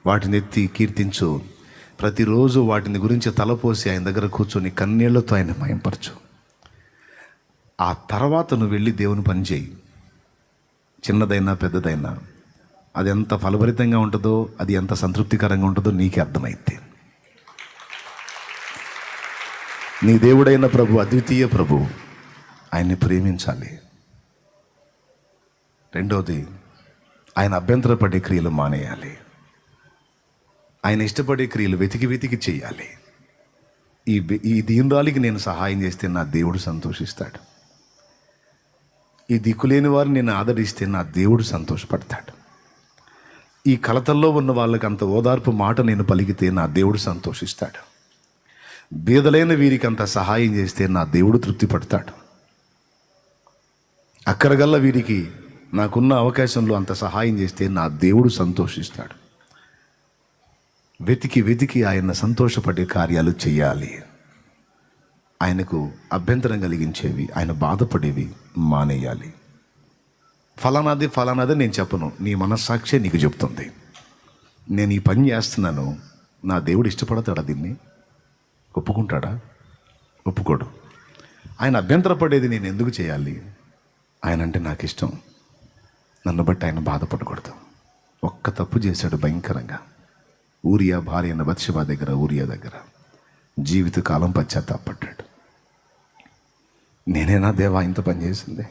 వాటిని ఎత్తి కీర్తించు. ప్రతిరోజు వాటిని గురించి తలపోసి ఆయన దగ్గర కూర్చొని కన్నీళ్లతో ఆయన మయంపరచు. ఆ తర్వాత నువ్వు వెళ్ళి దేవుని పని చేయి. చిన్నదైనా పెద్దదైనా అది ఎంత ఫలభరితంగా ఉంటుందో, అది ఎంత సంతృప్తికరంగా ఉంటుందో నీకే అర్థమైంది. నీ దేవుడైన ప్రభు, అద్వితీయ ప్రభు, ఆయన్ని ప్రేమించాలి. రెండోది, ఆయన అభ్యంతరపడే క్రియలు మానేయాలి. ఆయన ఇష్టపడే క్రియలు వెతికి వెతికి చేయాలి. ఈ దీనురాలికి నేను సహాయం చేస్తే నా దేవుడు సంతోషిస్తాడు. ఈ దిక్కులేని వారిని నేను ఆదరిస్తే నా దేవుడు సంతోషపడతాడు. ఈ కలతల్లో ఉన్న వాళ్ళకి అంత ఓదార్పు మాట నేను పలికితే నా దేవుడు సంతోషిస్తాడు. బీదలైన వీరికి అంత సహాయం చేస్తే నా దేవుడు తృప్తి పడతాడు. అక్కరగల్ల వీరికి నాకున్న అవకాశంలో అంత సహాయం చేస్తే నా దేవుడు సంతోషిస్తాడు. వెతికి వెతికి ఆయన సంతోషపడే కార్యాలు చేయాలి. ఆయనకు అభ్యంతరం కలిగించేవి, ఆయన బాధపడేవి మానేయాలి. ఫలానాది నేను చెప్పను, నీ మనస్సాక్షే నీకు చెప్తుంది. నేను ఈ పని చేస్తున్నాను, నా దేవుడు ఇష్టపడతాడా? దీన్ని ఒప్పుకుంటాడా? ఒప్పుకోడు. ఆయన అభ్యంతరపడేది నేను ఎందుకు చేయాలి? ఆయన అంటే నాకు ఇష్టం. నన్ను బట్టి ఆయన బాధపడకూడదు. ఒక్క తప్పు చేశాడు భయంకరంగా. ఊరియా భార్య అయిన బత్షెబా దగ్గర, ఊరియా దగ్గర జీవితకాలం పశ్చాత్తాపడ్డాడు. నేనేనా దేవా ఇంత పని చేసింది?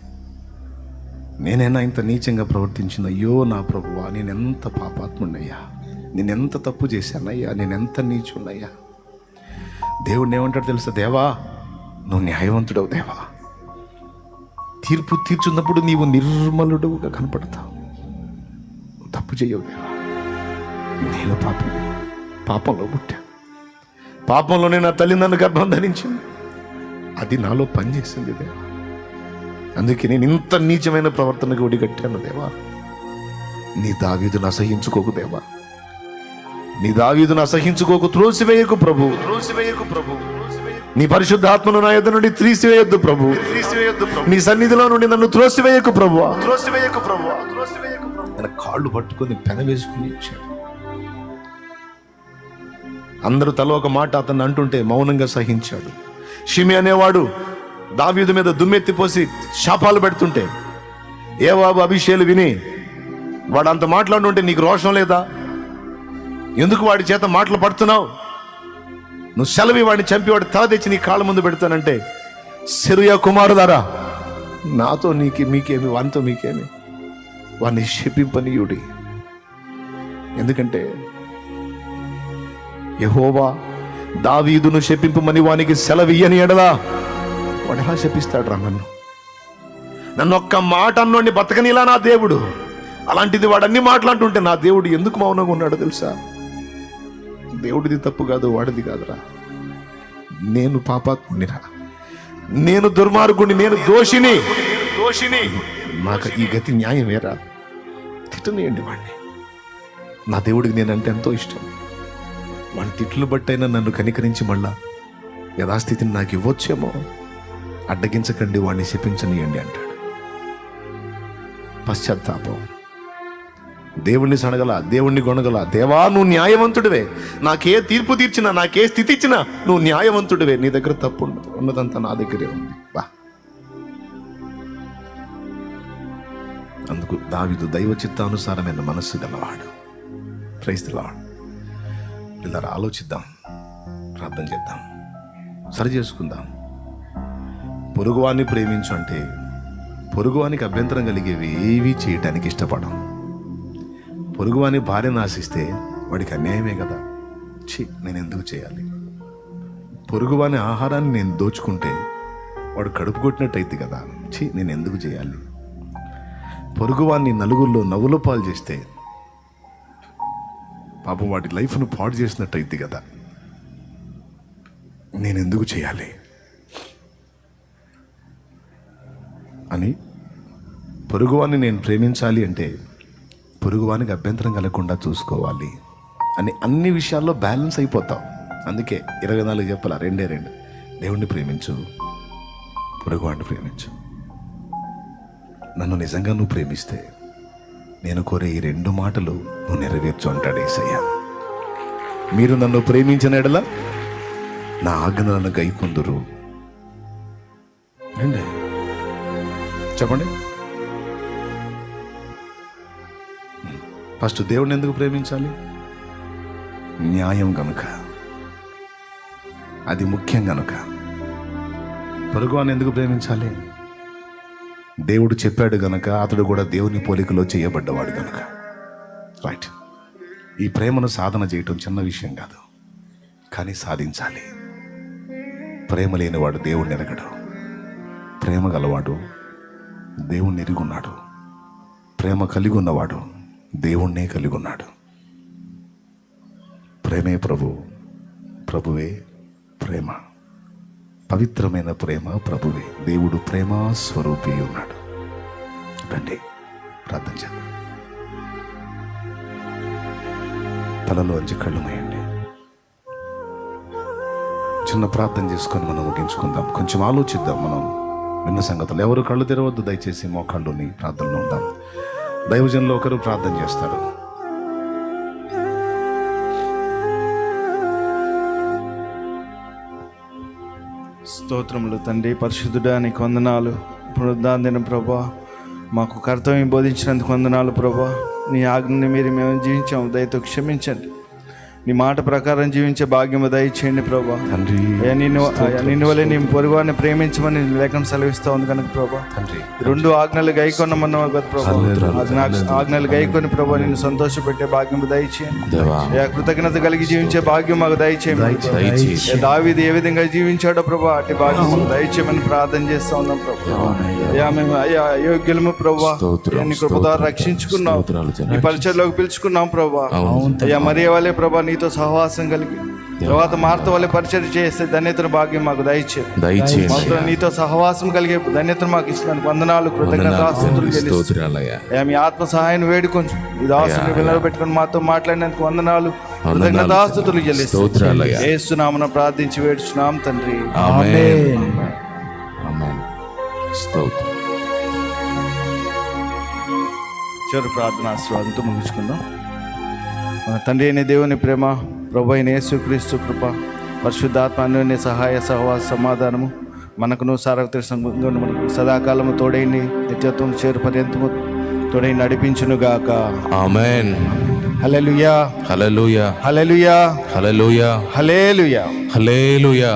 నేనైనా ఇంత నీచంగా ప్రవర్తించింది? అయ్యో నా ప్రభువా, నేనెంత పాపాత్ముడయ్యా, నేనెంత తప్పు చేశానయ్యా, నేనెంత నీచున్నయ్యా. దేవుడిని ఏమంటాడు తెలుసా? దేవా, నువ్వు న్యాయవంతుడవు దేవా. తీర్పు తీర్చున్నప్పుడు నీవు నిర్మలుడుగా కనపడతావు. నువ్వు తప్పు చేయవు దేవా. నేను పాపంలో పుట్టా. పాపంలోనే నా తల్లి నన్ను గర్భం ధరించింది. అది నాలో పనిచేసింది దేవా. అందుకే నేను ఇంత నీచమైన ప్రవర్తనకు ఒడిగట్టాను దేవా. నీ దావీదును అసహించుకోకు దేవా. నీ దావీదును అసహించుకోకు. త్రోసివేయకు ప్రభు, త్రోసివేయకు ప్రభు. నీ పరిశుద్ధాత్మను నా యొద్ద నుండి తీసివేయొద్దు ప్రభు, తీసివేయొద్దు ప్రభు. నీ సన్నిధిలో నుండి నన్ను త్రోసివేయకు ప్రభు, త్రోసివేయకు ప్రభు, త్రోసివేయకు ప్రభు. ఆయన కాళ్ళు పట్టుకొని పెన వేసుకుని ఇచ్చాడు. అందరూ తల ఒక మాట అతన్ని అంటుంటే మౌనంగా సహించాడు. షిమి అనేవాడు దావీదు మీద దుమ్మెత్తిపోసి శాపాలు పెడుతుంటే యోవాబు అభిషేలు విని వాడు అంత మాట్లాడుతుంటే నీకు రోషం లేదా? ఎందుకు వాడి చేత మాటలు పడుతున్నావు? నువ్వు సెలవి వాడిని చంపి వాడి తల తెచ్చి నీ కాళ్ళ ముందు పెడతానంటే, సెరూయా కుమారులారా, నాతో మీకేమి, వానితో మీకేమి, వాడిని శపింపనీయుడి. ఎందుకంటే యెహోవా దావీదును శపింపమని వానికి సెలవియ్యని ఎడలా వాడు ఎలా శపిస్తాడు రా? నన్ను ఒక్క మాట అన్నోడిని బతకనిలా నా దేవుడు. అలాంటిది వాడు అన్ని మాట్లాడుతుంటే నా దేవుడు ఎందుకు మౌనంగా ఉన్నాడో తెలుసా? దేవుడిది తప్పు కాదు, వాడిది కాదురా. నేను పాపాత్మునిరా, నేను దుర్మార్గుని, నేను దోషిని. నాకు ఈ గతి న్యాయమేరా? తిట్టనియండి వాడిని. నా దేవుడికి నేనంటే ఎంతో ఇష్టం. వాడి తిట్లు బట్టైనా నన్ను కనికరించి మళ్ళా యథాస్థితిని నాకు ఇవ్వచ్చేమో. అడ్డగించకండి, వాడిని శపించనియండి అంటాడు. పశ్చాత్తాపం. దేవుణ్ణి సనగల, దేవుణ్ణి కొనగల. దేవా, నువ్వు న్యాయవంతుడివే. నాకే తీర్పు తీర్చినా, నాకే స్థితి ఇచ్చినా నువ్వు న్యాయవంతుడివే. నీ దగ్గర తప్పు ఉండదు, ఉన్నదంతా నా దగ్గరే ఉంది. బా. అందుకు దావీదు దైవ చిత్తానుసారమైన మనస్సు గలవాడు. Praise the lord. ఇలా ఆలోచిద్దాం, ప్రార్థన చేద్దాం, సరి చేసుకుందాం. పొరుగువాన్ని ప్రేమించు అంటే పొరుగువానికి అభ్యంతరం కలిగేవి ఏవి చేయటానికి ఇష్టపడం. పొరుగువాని భార్యను ఆశిస్తే వాడికి అన్యాయమే కదా. నేను ఎందుకు చేయాలి? పొరుగువాని ఆహారాన్ని నేను దోచుకుంటే వాడు కడుపు కొట్టినట్టయితే కదా. నేను ఎందుకు చేయాలి? పొరుగువాన్ని నలుగురిలో నవ్వుల పాలు చేస్తే పాపం వాడి లైఫ్ను పాడు చేసినట్టయితే కదా. నేను ఎందుకు చేయాలి అని పొరుగువాన్ని నేను ప్రేమించాలి అంటే పొరుగువానికి అభ్యంతరం కలగకుండా చూసుకోవాలి అని అన్ని విషయాల్లో బ్యాలెన్స్ అయిపోతావు. అందుకే 24 చెప్పాల, 2 దేవుణ్ణి ప్రేమించు, పొరుగువాడిని ప్రేమించు. నన్ను నిజంగా నువ్వు ప్రేమిస్తే నేను కోరే ఈ 2 మాటలు నువ్వు నెరవేర్చు అంటాడు యేసయ్య. మీరు నన్ను ప్రేమించిన ఎడల నా ఆజ్ఞలను గైకొందురు. ఏంటి చెప్పండి. ఫస్ట్ దేవుడిని ఎందుకు ప్రేమించాలి? న్యాయం గనుక, అది ముఖ్యం గనుక. పొరుగువాడిని ఎందుకు ప్రేమించాలి? దేవుడు చెప్పాడు గనక, అతడు కూడా దేవుని పోలికలో చేయబడ్డవాడు గనక. రైట్. ఈ ప్రేమను సాధన చేయటం చిన్న విషయం కాదు, కానీ సాధించాలి. ప్రేమ లేనివాడు దేవుణ్ణి ఎరగడు. ప్రేమ గలవాడు దేవుణ్ణి ఎరుగున్నాడు. ప్రేమ కలిగి ఉన్నవాడు దేవుణ్ణే కలిగి ఉన్నాడు. ప్రేమే ప్రభు, ప్రభువే ప్రేమ. పవిత్రమైన ప్రేమ ప్రభువే. దేవుడు ప్రేమ స్వరూపి ఉన్నాడు. రండి ప్రార్థన చేద్దాం. తలలోంచి కళ్ళు మూయండి. చిన్న ప్రార్థన చేసుకొని మనం ముగించుకుందాం. కొంచెం ఆలోచిద్దాం. మనం విన్న సంగతులు. ఎవరు కళ్ళు తెరవద్దు దయచేసి. మోకాళ్ళుని ప్రార్థనలో ఉందాం. దైవజనులు ఒకరు ప్రార్థన చేస్తారు. స్తోత్రములు తండ్రి, పరిశుద్ధుడా, నీకు వందనాలు. పునరుద్ధాన ప్రభా, మాకు కర్తవ్యం బోధించినందుకు వందనాలు ప్రభా. నీ ఆజ్ఞని మీరు మేము జీవించాము, దయతో క్షమించండి. నీ మాట ప్రకారం జీవించే భాగ్యము దయచేయండి ప్రభా. తండ్రి, నిన్ను వల్ల నీ పొరుగువాడిని ప్రేమించమని లేఖనం సెలవిస్తా ఉంది కనుక ప్రభా, 2 ఆజ్ఞలు గైకొన్నమన్నావు కదా ప్రభా. ఆజ్ఞలు గైకొని ప్రభా నిన్ను సంతోషపెట్టే భాగ్యము దయచేయండి. కృతజ్ఞత కలిగి జీవించే భాగ్యం మాకు దయచేయండి. దావీదు ఏ విధంగా జీవించాడో ప్రభా, అటు భాగ్యం దయచేయమని ప్రార్థన చేస్తా ఉన్నాం ప్రభా. అయ్యా మేము అయ్యా అయోగ్యులము ప్రభా, నీ కృప ద్వారా రక్షించుకున్నాం, నీ పరిచయలోకి పిలుచుకున్నాం ప్రభా. అయ్యా మరియ వాళ్ళే ప్రభా నీతో సహవాసం కలిగి తర్వాత మార్త వల్ల పరిచయం చేస్తే ధన్యతను భాగ్యం మాకు దయచేయండి. నీతో సహవాసం కలిగే ధన్యతను మాకు ఇచ్చినందుకు వందనాలు, కృతజ్ఞతాస్తుతులు చెల్లిస్తున్నాం. మీ ఆత్మ సహాయాన్ని వేడుకొని ఈ దాసుని నిలబెట్టుకొని మాతో మాట్లాడినందుకు వందనాలు, కృతజ్ఞతాస్తుతులు చెల్లిస్తున్నాం. యేసునామమున ప్రార్థించి వేడుచున్నాం తండ్రి. ఆమేన్. చివరి ప్రార్థన ఆశీర్వాదంతో ముగించుకుందాం. మన తండ్రి అయిన దేవుని ప్రేమ, ప్రభు అయిన యేసుక్రీస్తు కృప, పరిశుద్ధాత్మ అన్యోన్య సహాయ సహవాస సమాధానము మనకును సార్వత్రిక సంఘమును మనకు సదాకాలము తోడైంది, నిత్యత్వం చేరు పర్యంతము తోడై నడిపించునుగాక. ఆమేన్. హల్లెలూయా, హల్లెలూయా, హల్లెలూయా, హల్లెలూయా, హల్లెలూయా, హల్లెలూయా.